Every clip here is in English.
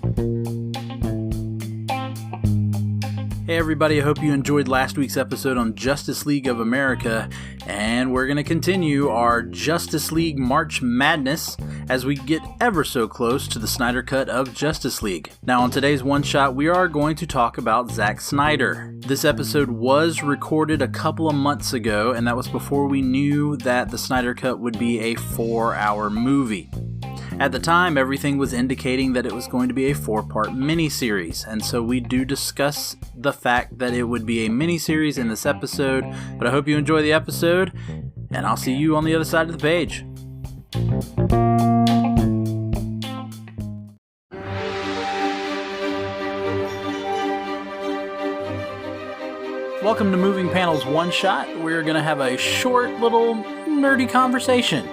Hey everybody, I hope you enjoyed last week's episode on Justice League of America, and we're going to continue our Justice League March Madness as we get ever so close to the Snyder Cut of Justice League. Now on today's one-shot, we are going to talk about Zack Snyder. This episode was recorded a couple of months ago, and that was before we knew that the Snyder Cut would be a 4-hour movie. At the time, everything was indicating that it was going to be a 4-part miniseries, and so we do discuss the fact that it would be a miniseries in this episode, but I hope you enjoy the episode, and I'll see you on the other side of the page. Welcome to Moving Panels One Shot. We're going to have a short little nerdy conversation.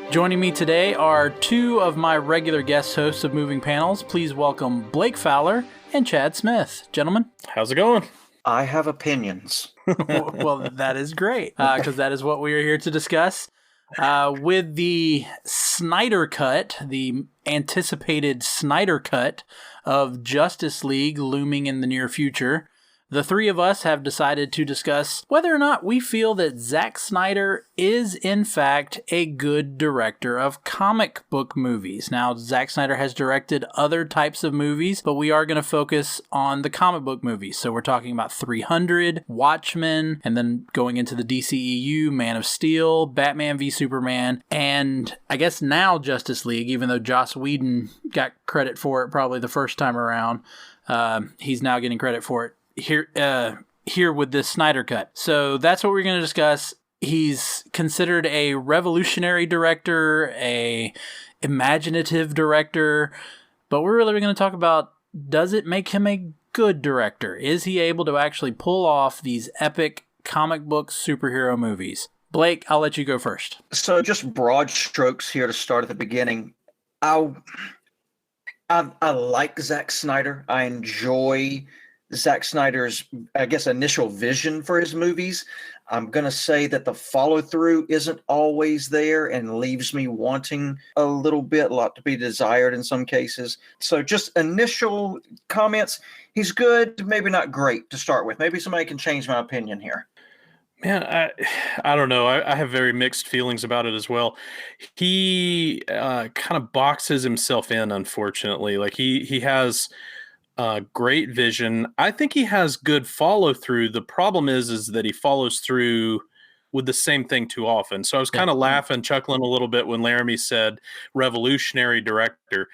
Joining me today are two of my regular guest hosts of Moving Panels. Please welcome Blake Fowler and Chad Smith. Gentlemen. How's it going? I have opinions. Well, that is great, because that is what we are here to discuss. With the Snyder Cut, the anticipated Snyder Cut of Justice League looming in the near future, the three of us have decided to discuss whether or not we feel that Zack Snyder is, in fact, a good director of comic book movies. Now, Zack Snyder has directed other types of movies, but we are going to focus on the comic book movies. So we're talking about 300, Watchmen, and then going into the DCEU, Man of Steel, Batman v Superman, and I guess now Justice League, even though Joss Whedon got credit for it probably the first time around. He's now getting credit for it here with this Snyder Cut. So that's what we're going to discuss. He's considered a revolutionary director, a imaginative director, but we're really going to talk about, does it make him a good director? Is he able to actually pull off these epic comic book superhero movies? Blake, I'll let you go first. So just broad strokes here to start at the beginning. I like Zack Snyder. I enjoy Zack Snyder's, I guess, initial vision for his movies. I'm going to say that the follow-through isn't always there and leaves me wanting a lot to be desired in some cases. So just initial comments, he's good, maybe not great to start with. Maybe somebody can change my opinion here. Man, I don't know. I have very mixed feelings about it as well. He kind of boxes himself in, unfortunately. Like he has great vision. I think he has good follow through. The problem is that he follows through with the same thing too often. So I was kind of laughing, chuckling a little bit when Laramy said revolutionary director.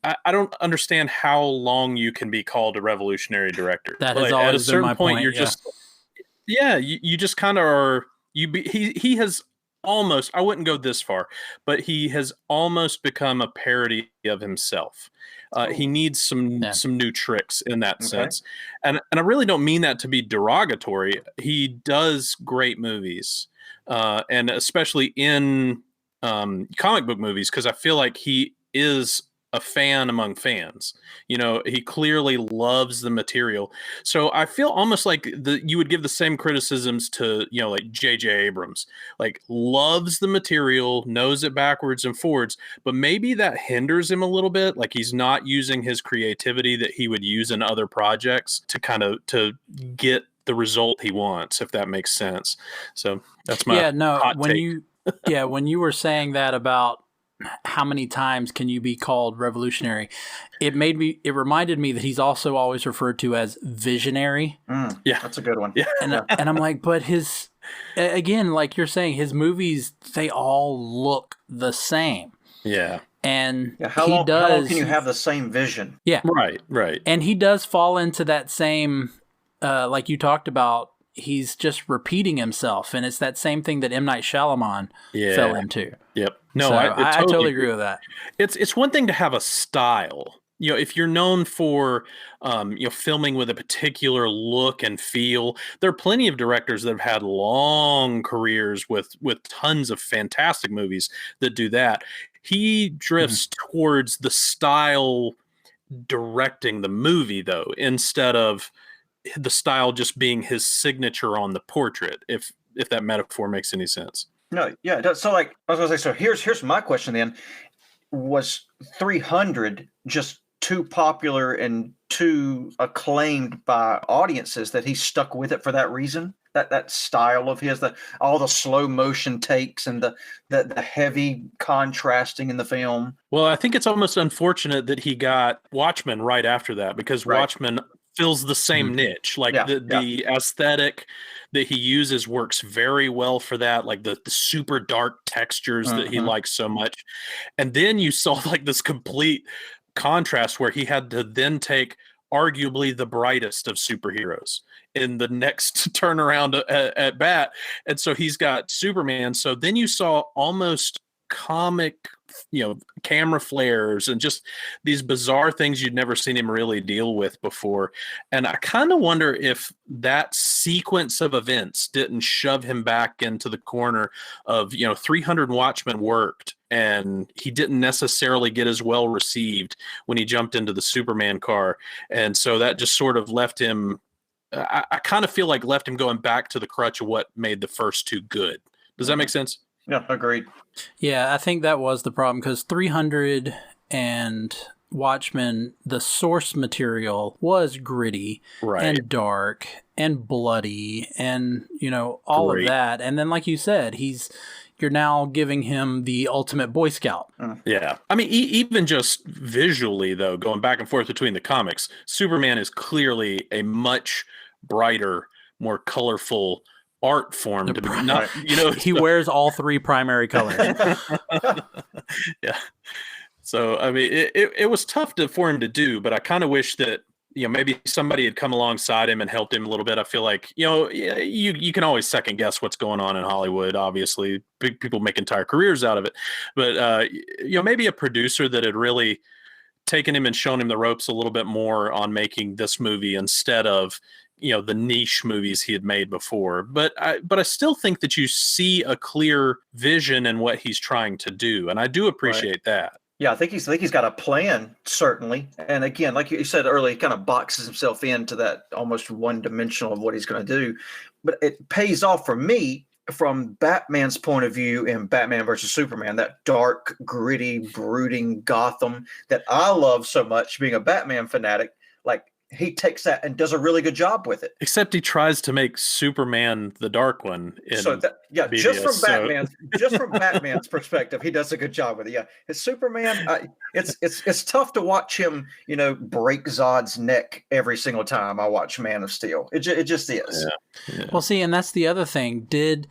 I don't understand how long you can be called a revolutionary director. That has always at a certain been my point. You're just you just kind of are. He has almost. I wouldn't go this far, but he has almost become a parody of himself. He needs some new tricks in that sense. And I really don't mean that to be derogatory. He does great movies, and especially in comic book movies, because I feel like he is a fan among fans. You know, he clearly loves the material. So I feel almost like you would give the same criticisms to, like J.J. Abrams, like loves the material, knows it backwards and forwards, but maybe that hinders him a little bit. Like he's not using his creativity that he would use in other projects to get the result he wants, if that makes sense. So that's my hot take. When you were saying that about how many times can you be called revolutionary, it reminded me that he's also always referred to as visionary. Yeah, that's a good one. Yeah. And I'm like, but again, like you're saying, his movies, they all look the same. Yeah. And how long can you have the same vision? Yeah. Right. And he does fall into that same, like you talked about, he's just repeating himself, and it's that same thing that M. Night Shyamalan fell into. Yep. No, so I totally agree with that. It's one thing to have a style. If you're known for, filming with a particular look and feel, there are plenty of directors that have had long careers with tons of fantastic movies that do that. He drifts towards the style directing the movie, though, instead of the style just being his signature on the portrait, if that metaphor makes any sense. No, yeah, it does. So I was going to say, so here's my question then. Was 300 just too popular and too acclaimed by audiences that he stuck with it for that reason. That style of his, all the slow motion takes and the heavy contrasting in the film. Well, I think it's almost unfortunate that he got Watchmen right after that, because Watchmen fills the same niche. Like the aesthetic that he uses works very well for that, like the super dark textures that he likes so much. And then you saw like this complete contrast where he had to then take arguably the brightest of superheroes in the next turnaround at bat. And so he's got Superman. So then you saw almost comic, camera flares and just these bizarre things you'd never seen him really deal with before. And I kind of wonder if that sequence of events didn't shove him back into the corner of, 300 Watchmen worked, and he didn't necessarily get as well received when he jumped into the Superman car. And so that just sort of left him, I kind of feel like left him going back to the crutch of what made the first two good. Does that make sense? Yeah, agreed. Yeah, I think that was the problem, because 300 and Watchmen, the source material was gritty and dark and bloody and, all of that. And then, like you said, you're now giving him the ultimate Boy Scout. Yeah. I mean, even just visually, though, going back and forth between the comics, Superman is clearly a much brighter, more colorful art form to be not, he wears all three primary colors. Yeah. So, I mean, it was tough for him to do, but I kind of wish that, maybe somebody had come alongside him and helped him a little bit. I feel like, you can always second guess what's going on in Hollywood. Obviously, big people make entire careers out of it. But, maybe a producer that had really taken him and shown him the ropes a little bit more on making this movie instead of, the niche movies he had made before. But I still think that you see a clear vision in what he's trying to do. And I do appreciate that. Yeah, I think he's got a plan, certainly. And again, like you said earlier, he kind of boxes himself into that almost one-dimensional of what he's going to do. But it pays off for me from Batman's point of view in Batman versus Superman, that dark, gritty, brooding Gotham that I love so much, being a Batman fanatic. Like, he takes that and does a really good job with it. Except he tries to make Superman the dark one. Just from Batman's perspective, he does a good job with it. Yeah, his Superman. It's tough to watch him, break Zod's neck every single time I watch Man of Steel. It just is. Yeah. Well, see, and that's the other thing. Did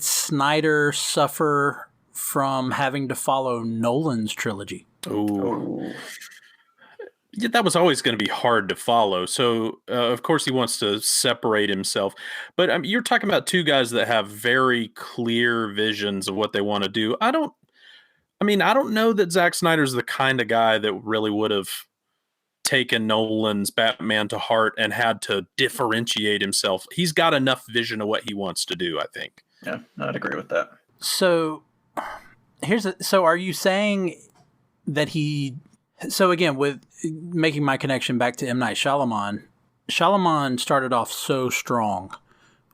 Snyder suffer from having to follow Nolan's trilogy? Oh. Yeah, that was always going to be hard to follow. So, of course, he wants to separate himself. But you're talking about two guys that have very clear visions of what they want to do. I don't know that Zack Snyder's the kind of guy that really would have taken Nolan's Batman to heart and had to differentiate himself. He's got enough vision of what he wants to do, I think. Yeah, I'd agree with that. So, so are you saying that so again, with making my connection back to M. Night Shyamalan started off so strong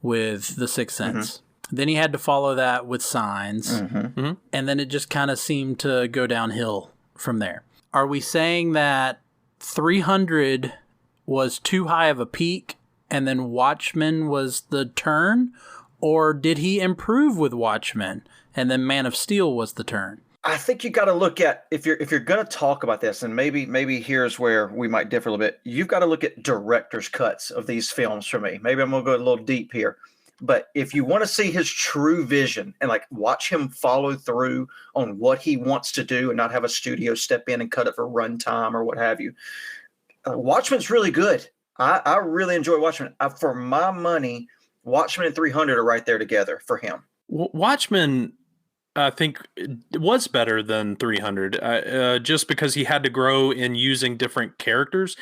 with The Sixth Sense. Then he had to follow that with Signs. And then it just kind of seemed to go downhill from there. Are we saying that 300 was too high of a peak and then Watchmen was the turn? Or did he improve with Watchmen and then Man of Steel was the turn? I think you got to look at, if you're going to talk about this, and maybe here's where we might differ a little bit. You've got to look at director's cuts of these films for me. Maybe I'm going to go a little deep here, but if you want to see his true vision and like watch him follow through on what he wants to do and not have a studio step in and cut it for runtime or what have you, Watchmen's really good. I really enjoy Watchmen. For my money, Watchmen and 300 are right there together for him. Watchmen, I think, it was better than 300, just because he had to grow in using different characters.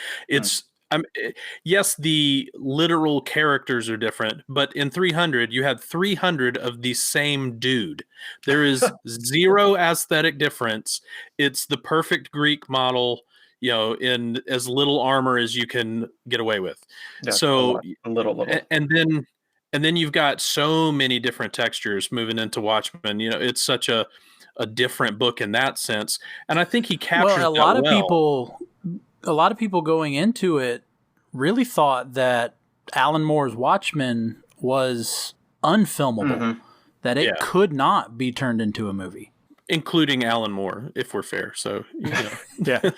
Yes, the literal characters are different, but in 300, you had 300 of the same dude. There is zero aesthetic difference. It's the perfect Greek model, in as little armor as you can get away with. Yeah, so a little. And then you've got so many different textures moving into Watchmen. It's such a different book in that sense. And I think he captures a lot of people a lot of people going into it really thought that Alan Moore's Watchmen was unfilmable, that it could not be turned into a movie. Including Alan Moore, if we're fair. So, Yeah.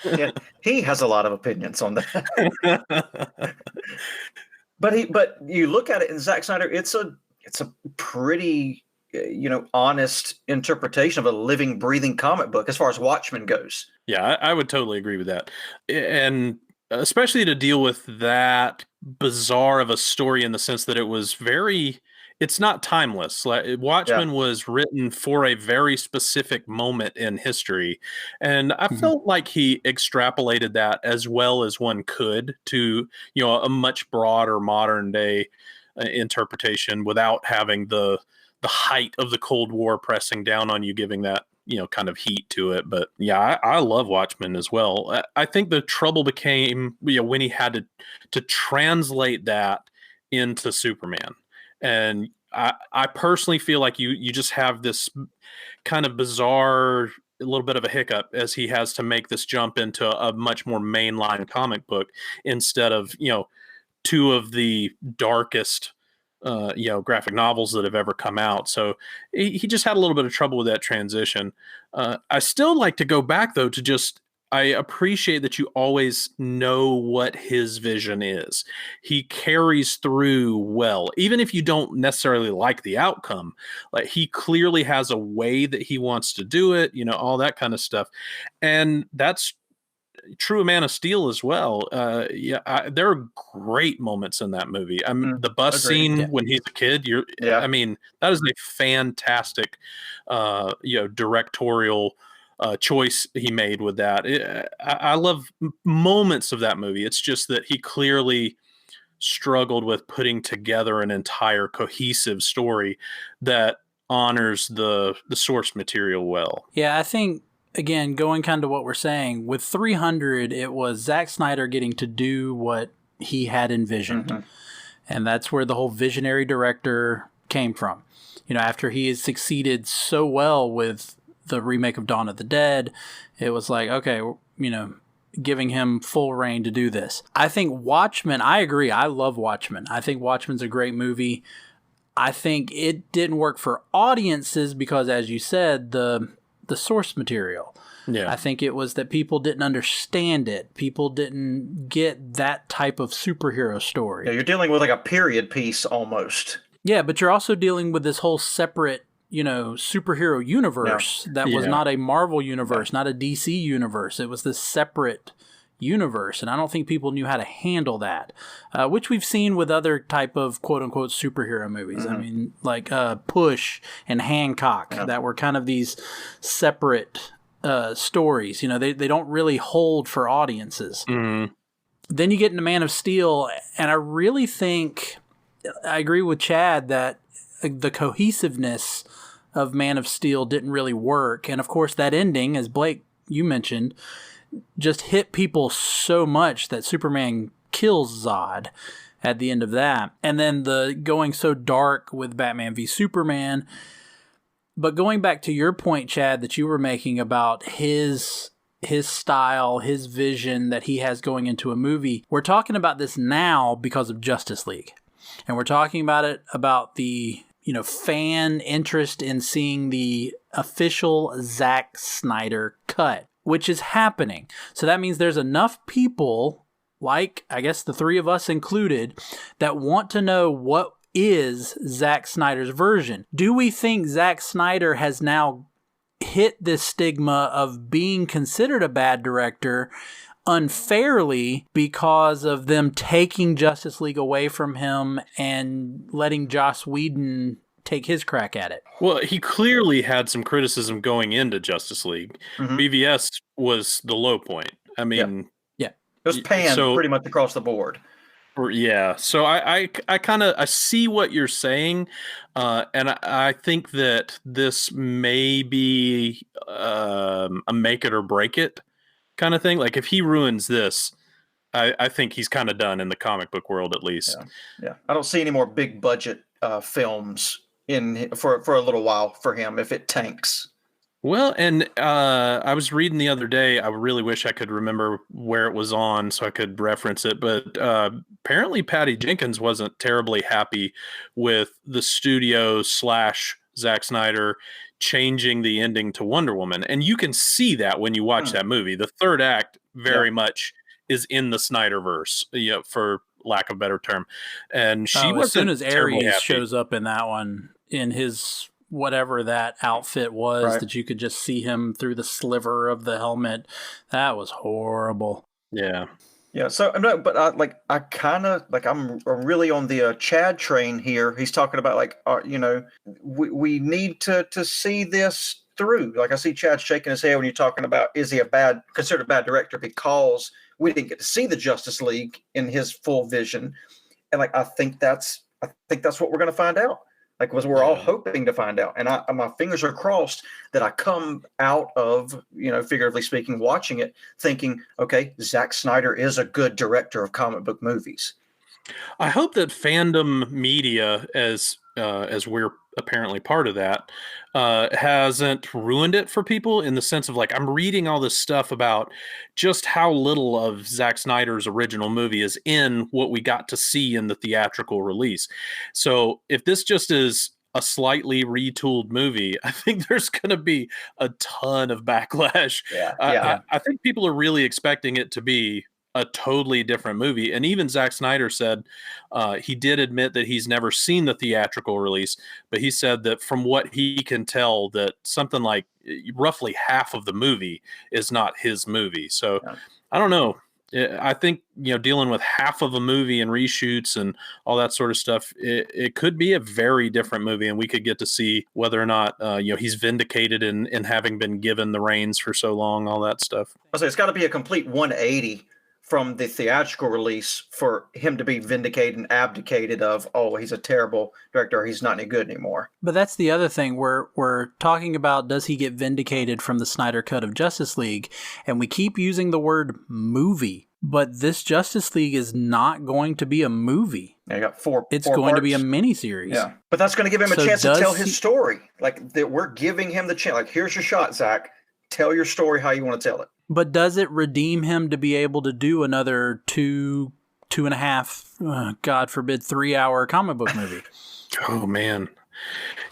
He has a lot of opinions on that. But you look at it in Zack Snyder, it's a pretty honest interpretation of a living, breathing comic book as far as Watchmen goes. Yeah, I would totally agree with that. And especially to deal with that bizarre of a story in the sense that it's not timeless. Like Watchmen was written for a very specific moment in history. And I felt like he extrapolated that as well as one could to, a much broader modern day interpretation without having the height of the Cold War pressing down on you, giving that, kind of heat to it. But yeah, I love Watchmen as well. I think the trouble became, when he had to translate that into Superman. And I personally feel like you just have this kind of bizarre, a little bit of a hiccup as he has to make this jump into a much more mainline comic book instead of, two of the darkest graphic novels that have ever come out. So he just had a little bit of trouble with that transition. I still like to go back though to just, I appreciate that you always know what his vision is. He carries through well, even if you don't necessarily like the outcome. Like he clearly has a way that he wants to do it, all that kind of stuff. And that's true of Man of Steel as well. There are great moments in that movie. The bus scene when he's a kid. I mean, that is a fantastic, directorial choice he made with that. I love moments of that movie. It's just that he clearly struggled with putting together an entire cohesive story that honors the source material well. Yeah, I think, again, going kind of what we're saying, with 300, it was Zack Snyder getting to do what he had envisioned. And that's where the whole visionary director came from. After he had succeeded so well with the remake of Dawn of the Dead, it was like, okay, giving him full reign to do this. I think Watchmen, I agree. I love Watchmen. I think Watchmen's a great movie. I think it didn't work for audiences because, as you said, the source material. Yeah. I think it was that people didn't understand it. People didn't get that type of superhero story. Yeah, you're dealing with like a period piece almost. Yeah, but you're also dealing with this whole separate, superhero universe that was not a Marvel universe, not a DC universe. It was this separate universe, and I don't think people knew how to handle that, which we've seen with other type of quote-unquote superhero movies. I mean, like Push and Hancock, that were kind of these separate stories. They don't really hold for audiences. Then you get into Man of Steel, and I really think, I agree with Chad that the cohesiveness of Man of Steel didn't really work. And of course, that ending, as Blake, you mentioned, just hit people so much that Superman kills Zod at the end of that. And then the going so dark with Batman v Superman. But going back to your point, Chad, that you were making about his style, his vision that he has going into a movie, we're talking about this now because of Justice League. And we're talking about it, about the fan interest in seeing the official Zack Snyder cut, which is happening. So that means there's enough people, like I guess the three of us included, that want to know what is Zack Snyder's version. Do we think Zack Snyder has now hit this stigma of being considered a bad director unfairly because of them taking Justice League away from him and letting Joss Whedon take his crack at it? Well, he clearly had some criticism going into Justice League. BVS was the low point. I mean, it was panned pretty much across the board. Yeah, so I kind of I see what you're saying, and I think that this may be a make it or break it kind of thing. Like if he ruins this, I think he's kind of done in the comic book world, at least. Yeah. I don't see any more big budget films for a little while for him if it tanks. Well, and I was reading the other day. I really wish I could remember where it was on so I could reference it. But apparently, Patty Jenkins wasn't terribly happy with the studio slash Zack Snyder changing the ending to Wonder Woman, and you can see that when you watch that movie. The third act very much is in the Snyderverse, for lack of a better term. And she as soon wasn't as terribly Ares happy. shows up in that one in his whatever that outfit was Right. that you could just see him through the sliver of the helmet, that was horrible. Yeah. Yeah, so no, but I kind of I'm really on the Chad train here. He's talking about we need to see this through. Like I see Chad shaking his head when you're talking about is he considered a bad director because we didn't get to see the Justice League in his full vision, and I think that's what we're going to find out. Was we're all hoping to find out, and my fingers are crossed that I come out of, figuratively speaking, watching it thinking, okay, Zack Snyder is a good director of comic book movies. I hope that fandom media, as we're apparently part of that, hasn't ruined it for people in the sense of I'm reading all this stuff about just how little of Zack Snyder's original movie is in what we got to see in the theatrical release. So if this just is a slightly retooled movie, I think there's going to be a ton of backlash. I think people are really expecting it to be a totally different movie. And even Zack Snyder said he did admit that he's never seen the theatrical release, but he said that from what he can tell, that something like roughly half of the movie is not his movie. So I don't know. I think, dealing with half of a movie and reshoots and all that sort of stuff, it could be a very different movie, and we could get to see whether or not, he's vindicated in having been given the reins for so long, all that stuff. I say it's got to be a complete 180 from the theatrical release for him to be vindicated and abdicated of, oh, he's a terrible director, he's not any good anymore. But that's the other thing. We're talking about, does he get vindicated from the Snyder Cut of Justice League? And we keep using the word movie, but this Justice League is not going to be a movie. Yeah, you got four. It's four going to parts. be a miniseries. Yeah, but that's going to give him a So chance to tell his he- story. That we're giving him the chance. Here's your shot, Zach. Tell your story how you want to tell it. But does it redeem him to be able to do another 2.5, God forbid, 3-hour comic book movie? Oh man.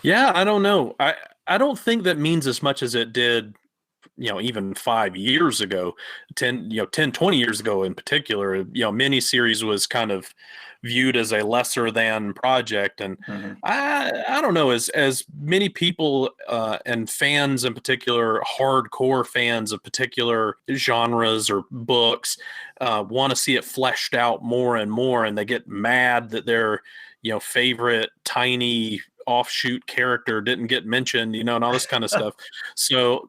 Yeah, I don't know. I don't think that means as much as it did, even 5 years ago, 10, 20 years ago in particular. Miniseries was kind of viewed as a lesser than project. And I don't know, as many people and fans in particular, hardcore fans of particular genres or books, want to see it fleshed out more and more, and they get mad that their favorite tiny offshoot character didn't get mentioned, and all this kind of stuff. So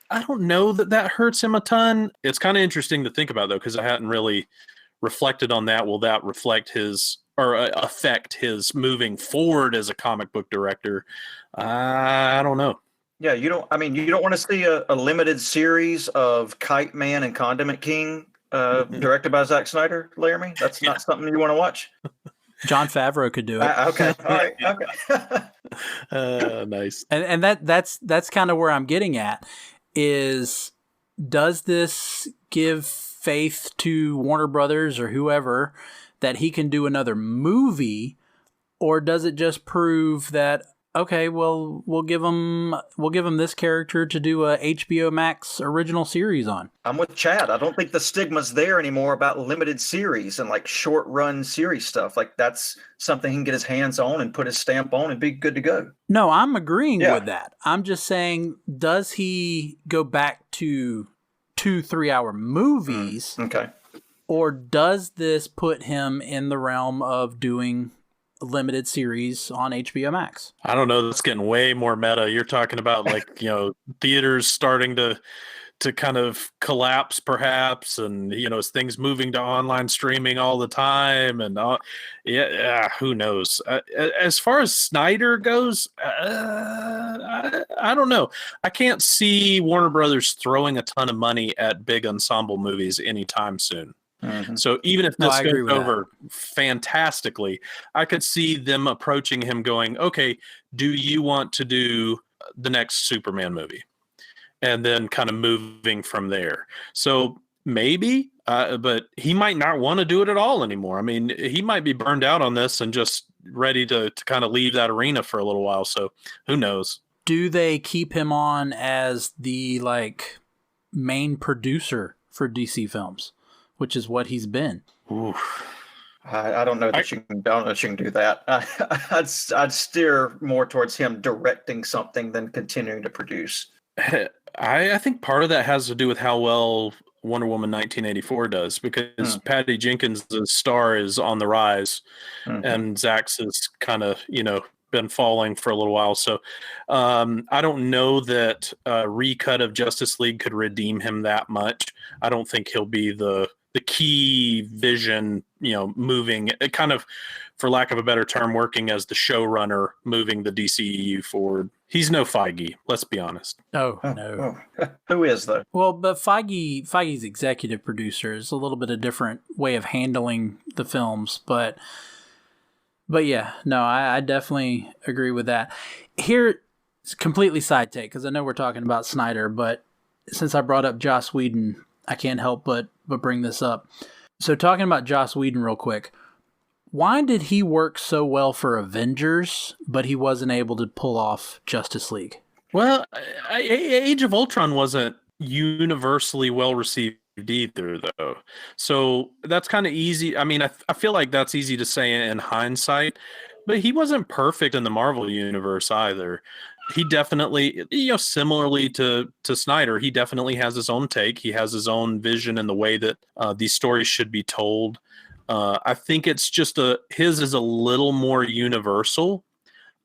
I don't know that hurts him a ton. It's kind of interesting to think about, though, because I hadn't really reflected on that. Will that reflect his or affect his moving forward as a comic book director? I don't know. Yeah, you don't want to see a limited series of Kite Man and Condiment King directed by Zack Snyder, Laramy? That's not something you want to watch? John Favreau could do it. Okay, all right, okay. Nice. And that's kind of where I'm getting at is, does this give faith to Warner Brothers or whoever that he can do another movie, or does it just prove that, okay, well, we'll give him this character to do a HBO Max original series on? I'm with Chad. I don't think the stigma's there anymore about limited series and short run series stuff. That's something he can get his hands on and put his stamp on and be good to go. No, I'm agreeing with that. I'm just saying, does he go back to 2-3 hour movies? Okay. Or does this put him in the realm of doing a limited series on HBO Max? I don't know. That's getting way more meta. You're talking about theaters starting to kind of collapse, perhaps, and as things moving to online streaming all the time, and who knows? As far as Snyder goes, I don't know. I can't see Warner Brothers throwing a ton of money at big ensemble movies anytime soon. So even if this goes over fantastically, I could see them approaching him going, okay, do you want to do the next Superman movie? and then kind of moving from there. So maybe, but he might not want to do it at all anymore. I mean, he might be burned out on this and just ready to kind of leave that arena for a little while. So who knows? Do they keep him on as the main producer for DC films, which is what he's been? Oof. I don't know that you can do that. I'd steer more towards him directing something than continuing to produce. I think part of that has to do with how well Wonder Woman 1984 does, because Patty Jenkins' star is on the rise, and Zack's is kind of, been falling for a little while. So I don't know that a recut of Justice League could redeem him that much. I don't think he'll be the key vision, moving, kind of, for lack of a better term, working as the showrunner, moving the DCEU forward. He's no Feige, let's be honest. Oh, no. Who is, though? Well, but Feige's executive producer is a little bit a different way of handling the films, but yeah, no, I definitely agree with that. Here, it's completely side take, because I know we're talking about Snyder, but since I brought up Joss Whedon, I can't help but bring this up. So talking about Joss Whedon real quick, why did he work so well for Avengers, but he wasn't able to pull off Justice League? Well, Age of Ultron wasn't universally well received either, though. So that's kind of easy. I mean, I feel like that's easy to say in hindsight, but he wasn't perfect in the Marvel universe either. He definitely, similarly to Snyder, he definitely has his own take. He has his own vision in the way that these stories should be told. I think it's just his is a little more universal,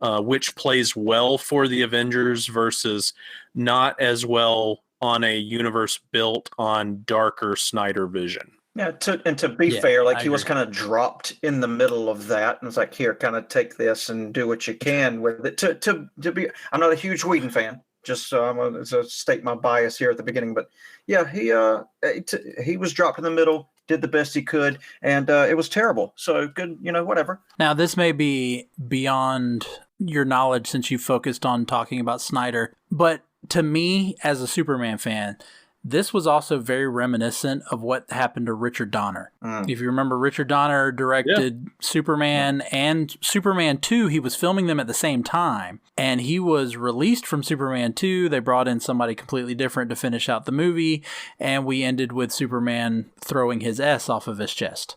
which plays well for the Avengers versus not as well on a universe built on darker Snyder vision. Yeah, to be fair, he was kind of dropped in the middle of that, and it's like, here, kind of take this and do what you can with it. To be, I'm not a huge Whedon fan, just so I'm going to state my bias here at the beginning, but yeah, he was dropped in the middle, did the best he could, and it was terrible. So good, whatever. Now, this may be beyond your knowledge since you focused on talking about Snyder, but to me, as a Superman fan, this was also very reminiscent of what happened to Richard Donner. If you remember, Richard Donner directed Superman and Superman 2. He was filming them at the same time, and he was released from Superman 2. They brought in somebody completely different to finish out the movie, and we ended with Superman throwing his S off of his chest.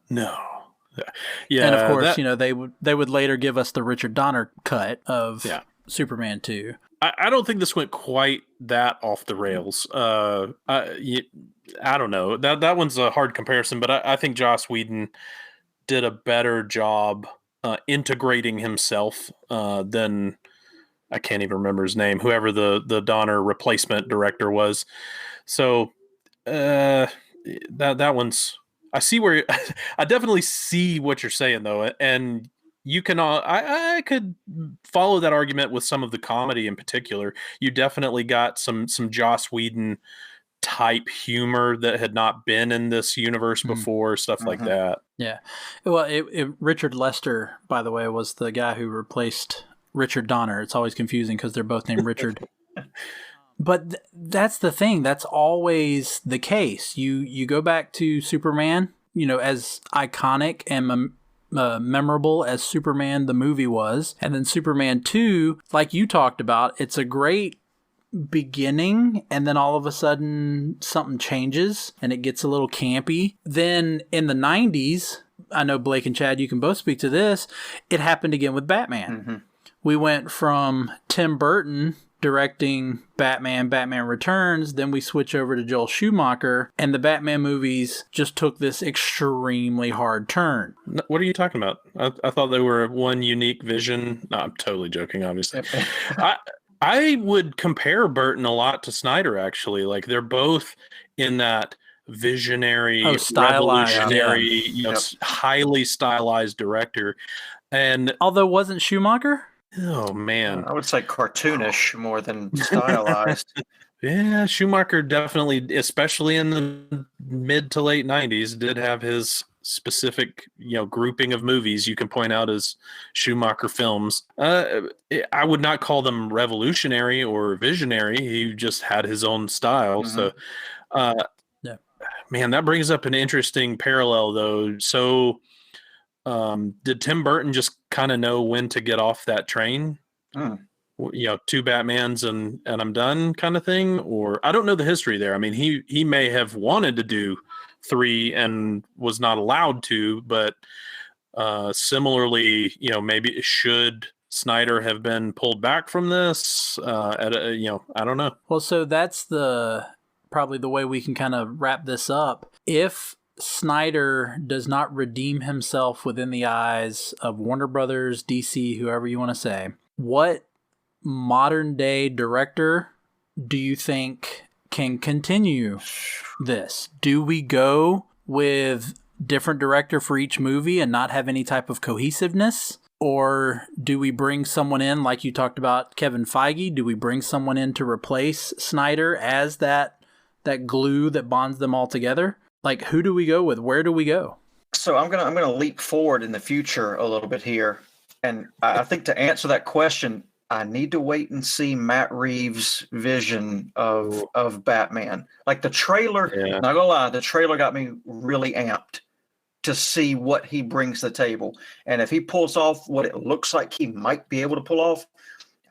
No. Yeah, and of course, they would later give us the Richard Donner cut of Superman 2. I don't think this went quite that off the rails. I don't know. That one's a hard comparison, but I think Joss Whedon did a better job integrating himself than, I can't even remember his name, whoever the Donner replacement director was. So that one's, I see where I definitely see what you're saying though, and you can I could follow that argument with some of the comedy in particular. You definitely got some Joss Whedon type humor that had not been in this universe before, stuff like that. Yeah. Well, Richard Lester, by the way, was the guy who replaced Richard Donner. It's always confusing because they're both named Richard. But that's the thing. That's always the case. You go back to Superman, as iconic and memorable as Superman the movie was, and then Superman 2, like you talked about, it's a great beginning, and then all of a sudden something changes and it gets a little campy. Then in the 90s, I know Blake and Chad, you can both speak to this, it happened again with Batman. We went from Tim Burton directing Batman Returns, then we switch over to Joel Schumacher, and the Batman movies just took this extremely hard turn. What are you talking about? I thought they were one unique vision. No, I'm totally joking, obviously. I would compare Burton a lot to Snyder, actually. Like, they're both in that visionary, revolutionary, highly stylized director. And although wasn't Schumacher? Oh, man. I would say cartoonish more than stylized. Yeah, Schumacher definitely, especially in the mid to late 90s, did have his specific, grouping of movies you can point out as Schumacher films. I would not call them revolutionary or visionary. He just had his own style. Mhm. So, Yeah. man, that brings up an interesting parallel, though. So, did Tim Burton just kind of know when to get off that train? Two Batmans and I'm done kind of thing? Or I don't know the history there. I mean, he may have wanted to do 3 and was not allowed to, but similarly, maybe should Snyder have been pulled back from this? I don't know. Well, so that's probably the way we can kind of wrap this up. If Snyder does not redeem himself within the eyes of Warner Brothers, DC, whoever you want to say, what modern day director do you think can continue this? Do we go with different director for each movie and not have any type of cohesiveness? Or do we bring someone in, like you talked about Kevin Feige? Do we bring someone in to replace Snyder as that glue that bonds them all together? Like, who do we go with? Where do we go? So I'm gonna leap forward in the future a little bit here, and I think to answer that question, I need to wait and see Matt Reeves' vision of Batman. Like the trailer, not gonna lie, the trailer got me really amped to see what he brings to the table. And if he pulls off what it looks like he might be able to pull off,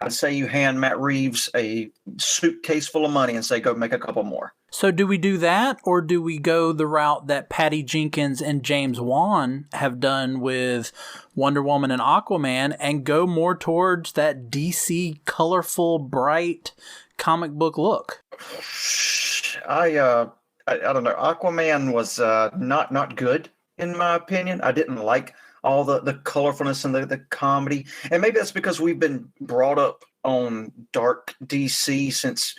I'd say you hand Matt Reeves a suitcase full of money and say, go make a couple more. So do we do that, or do we go the route that Patty Jenkins and James Wan have done with Wonder Woman and Aquaman and go more towards that DC colorful, bright comic book look? I don't know. Aquaman was not good, in my opinion. I didn't like all the colorfulness and the comedy. And maybe that's because we've been brought up on dark DC since,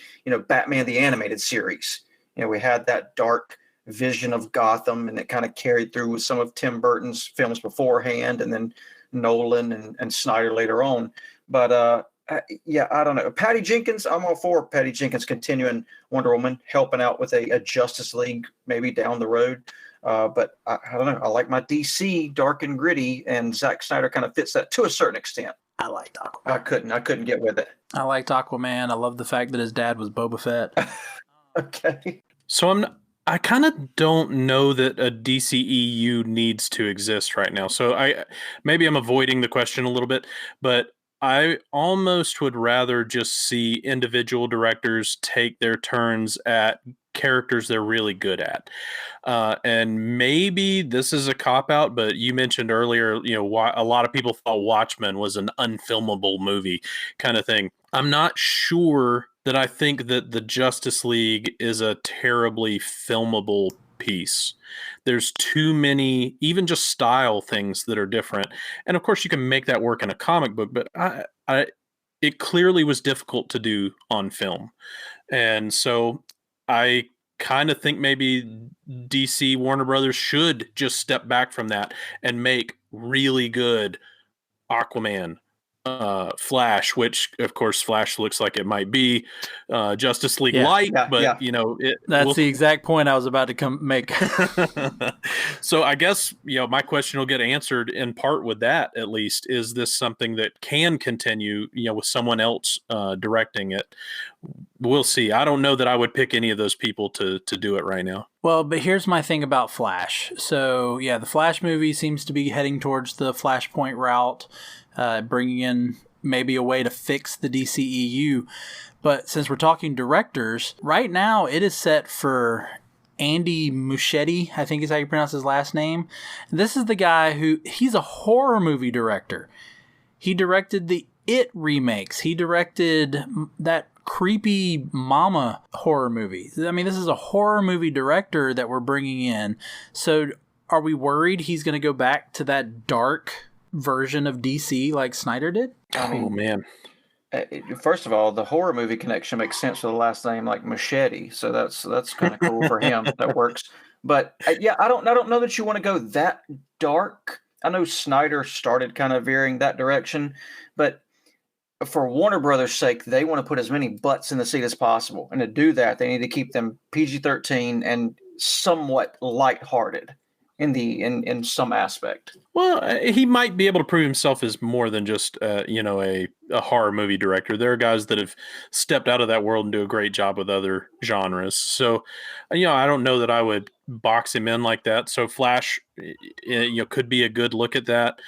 Batman the Animated Series. We had that dark vision of Gotham, and it kind of carried through with some of Tim Burton's films beforehand, and then Nolan and Snyder later on. But I don't know. Patty Jenkins, I'm all for Patty Jenkins continuing Wonder Woman, helping out with a Justice League maybe down the road. But I don't know. I like my DC dark and gritty, and Zack Snyder kind of fits that to a certain extent. I liked Aquaman. I couldn't get with it. I liked Aquaman. I love the fact that his dad was Boba Fett. Okay. So I kind of don't know that a DCEU needs to exist right now. So maybe I'm avoiding the question a little bit, but I almost would rather just see individual directors take their turns at characters they're really good at. And maybe this is a cop-out, but you mentioned earlier, a lot of people thought Watchmen was an unfilmable movie kind of thing. I'm not sure that I think that the Justice League is a terribly filmable piece. There's too many, even just style things that are different. And of course you can make that work in a comic book, but it clearly was difficult to do on film. And so I kind of think maybe DC Warner Brothers should just step back from that and make really good Aquaman, Flash, which of course Flash looks like it might be Justice League light, but that's the exact point I was about to make. So I guess my question will get answered in part with that. At least, is this something that can continue with someone else directing it? We'll see. I don't know that I would pick any of those people to do it right now. Well, but here's my thing about Flash. So the Flash movie seems to be heading towards the Flashpoint route, bringing in maybe a way to fix the DCEU. But since we're talking directors, right now it is set for Andy Muschietti, I think is how you pronounce his last name. This is the guy he's a horror movie director. He directed the It remakes. He directed that creepy mama horror movie. I mean, this is a horror movie director that we're bringing in. So are we worried he's going to go back to that dark version of DC like Snyder did? Oh, man. First of all, the horror movie connection makes sense for the last name, like Machete. So that's kind of cool for him. That works. But I don't know that you want to go that dark. I know Snyder started kind of veering that direction, but for Warner Brothers' sake, they want to put as many butts in the seat as possible. And to do that, they need to keep them PG-13 and somewhat lighthearted. in some aspect. Well, he might be able to prove himself as more than just a horror movie director. There are guys that have stepped out of that world and do a great job with other genres. So, I don't know that I would box him in like that. So Flash, could be a good look at that.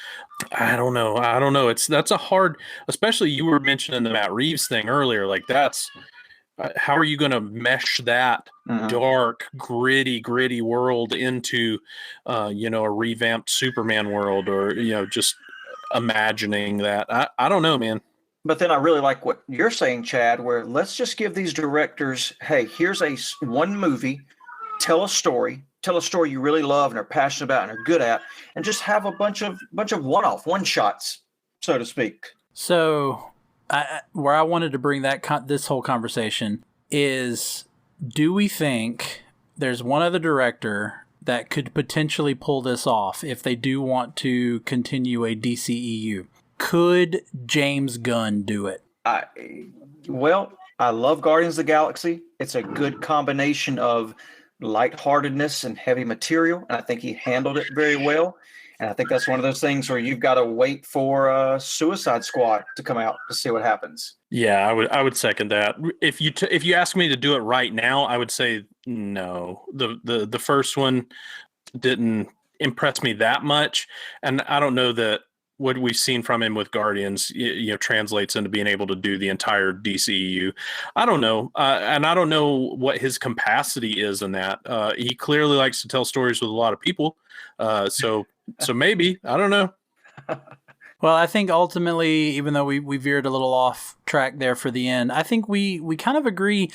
I don't know. That's a hard, especially you were mentioning the Matt Reeves thing earlier. Like that's. How are you going to mesh that dark, gritty world into, a revamped Superman world, or just imagining that? I don't know, man. But then I really like what you're saying, Chad. Where let's just give these directors, hey, here's one movie, tell a story you really love and are passionate about and are good at, and just have a bunch of one shots, so to speak. So. Where I wanted to bring this whole conversation is, do we think there's one other director that could potentially pull this off if they do want to continue a DCEU? Could James Gunn do it? I love Guardians of the Galaxy. It's a good combination of lightheartedness and heavy material, and I think he handled it very well. And I think that's one of those things where you've got to wait for Suicide Squad to come out to see what happens. Yeah, I would second that. If you ask me to do it right now, I would say no. The first one didn't impress me that much, and I don't know that what we've seen from him with Guardians, translates into being able to do the entire DCEU. I don't know, and I don't know what his capacity is in that. He clearly likes to tell stories with a lot of people, so maybe, I don't know. Well, I think ultimately, even though we veered a little off track there for the end, I think we kind of agree.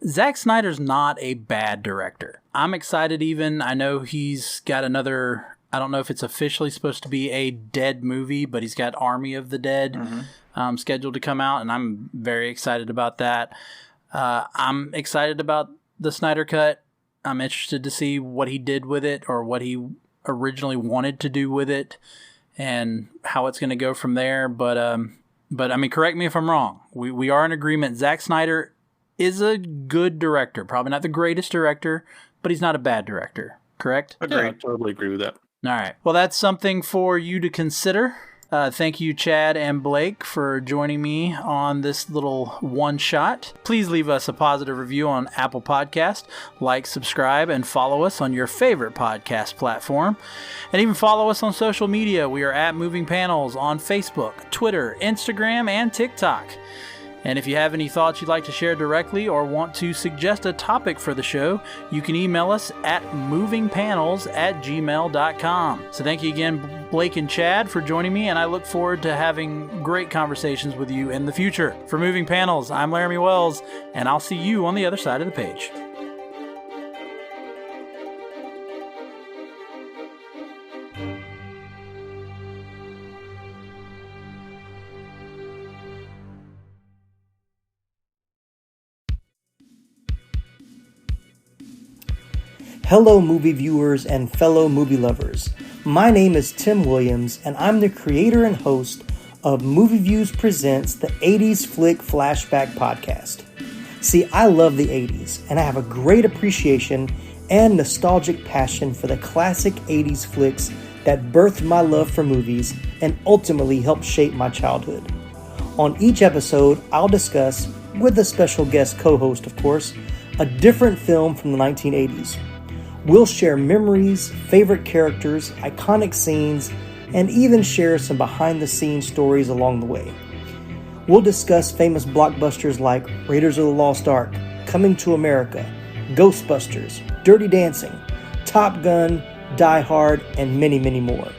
Zack Snyder's not a bad director. I'm excited even. I know he's got another, I don't know if it's officially supposed to be a Dead movie, but he's got Army of the Dead scheduled to come out, and I'm very excited about that. I'm excited about the Snyder Cut. I'm interested to see what he did with it, or what he originally wanted to do with it, and how it's going to go from there. But I mean, correct me if I'm wrong. We are in agreement. Zack Snyder is a good director. Probably not the greatest director, but he's not a bad director. Correct? Agreed. Yeah, I totally agree with that. All right. Well, that's something for you to consider. Thank you, Chad and Blake, for joining me on this little one-shot. Please leave us a positive review on Apple Podcast, like, subscribe, and follow us on your favorite podcast platform. And even follow us on social media. We are at Moving Panels on Facebook, Twitter, Instagram, and TikTok. And if you have any thoughts you'd like to share directly or want to suggest a topic for the show, you can email us at movingpanels@gmail.com. So thank you again, Blake and Chad, for joining me, and I look forward to having great conversations with you in the future. For Moving Panels, I'm Laramy Wells, and I'll see you on the other side of the page. Hello movie viewers and fellow movie lovers. My name is Tim Williams, and I'm the creator and host of Movie Views Presents the 80s Flick Flashback Podcast. See, I love the 80s, and I have a great appreciation and nostalgic passion for the classic 80s flicks that birthed my love for movies and ultimately helped shape my childhood. On each episode, I'll discuss, with a special guest co-host of course, a different film from the 1980s. We'll share memories, favorite characters, iconic scenes, and even share some behind-the-scenes stories along the way. We'll discuss famous blockbusters like Raiders of the Lost Ark, Coming to America, Ghostbusters, Dirty Dancing, Top Gun, Die Hard, and many, many more.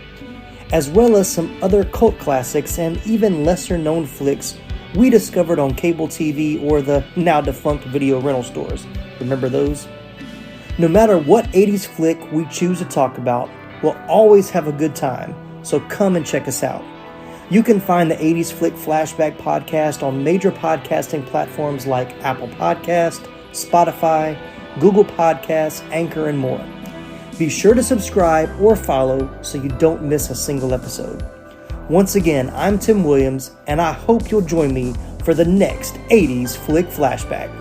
As well as some other cult classics and even lesser-known flicks we discovered on cable TV or the now-defunct video rental stores. Remember those? No matter what 80s flick we choose to talk about, we'll always have a good time, so come and check us out. You can find the 80s Flick Flashback Podcast on major podcasting platforms like Apple Podcast, Spotify, Google Podcasts, Anchor, and more. Be sure to subscribe or follow so you don't miss a single episode. Once again, I'm Tim Williams, and I hope you'll join me for the next 80s Flick Flashback.